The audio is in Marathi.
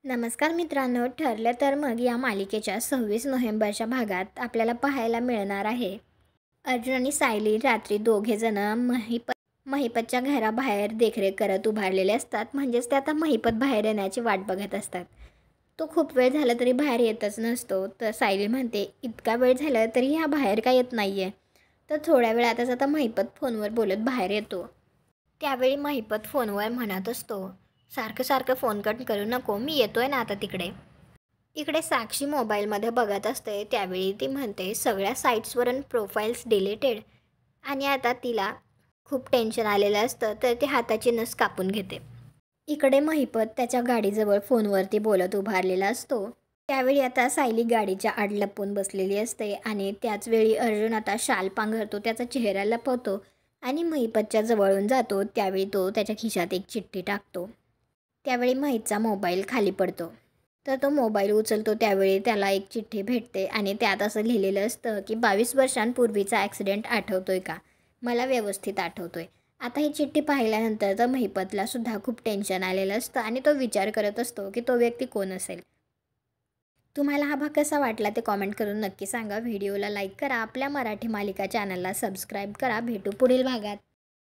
नमस्कार मित्रांनो, ठरलं तर मग या मालिकेच्या 26 नोव्हेंबरच्या भागात आपल्याला पाहायला मिळणार आहे. अर्जुन आणि सायली रात्री दोघेजण महिपतच्या घराबाहेर देखरेख करत उभारलेले असतात. म्हणजेच ते आता महिपत बाहेर येण्याची वाट बघत असतात. तो खूप वेळ झाला तरी बाहेर येतच नसतो. तर सायली म्हणते, इतका वेळ झाला तरी हा बाहेर का येत नाही आहे. तर थोड्या वेळातच आता महिपत फोनवर बोलत बाहेर येतो. त्यावेळी महिपत फोनवर म्हणत असतो, सारखं सारखं फोन कट करू नको, मी येतोय ना आता तिकडे. इकडे साक्षी मोबाईलमध्ये बघत असते. त्यावेळी ती म्हणते, सगळ्या साईट्सवरून प्रोफाईल्स डिलीटेड. आणि आता तिला खूप टेन्शन आलेलं असतं. तर ती हाताची नस कापून घेते. इकडे महिपत त्याच्या गाडीजवळ फोनवरती बोलत उभारलेला असतो. त्यावेळी आता सायली गाडीच्या आड लपून बसलेली असते आणि त्याचवेळी अर्जुन आता शाल पांघरतो, त्याचा चेहरा लपवतो आणि महिपतच्या जवळून जातो. त्यावेळी तो त्याच्या खिशात एक चिठ्ठी टाकतो. त्यावेळी महितचा मोबाईल खाली पडतो. तर तो मोबाईल उचलतो. त्यावेळी त्याला एक चिठ्ठी भेटते आणि त्यात असं लिहिलेलं असतं की 22 वर्षांपूर्वीचा ॲक्सिडेंट आठवतोय का? मला व्यवस्थित आठवतोय. आता ही चिठ्ठी पाहिल्यानंतर तर महिपतला सुद्धा खूप टेन्शन आलेलं असतं आणि तो विचार करत असतो की तो व्यक्ती कोण असेल. तुम्हाला हा भाग कसा वाटला ते कॉमेंट करून नक्की सांगा. व्हिडिओला लाईक करा. आपल्या मराठी मालिका चॅनलला सबस्क्राईब करा. भेटू पुढील भागात.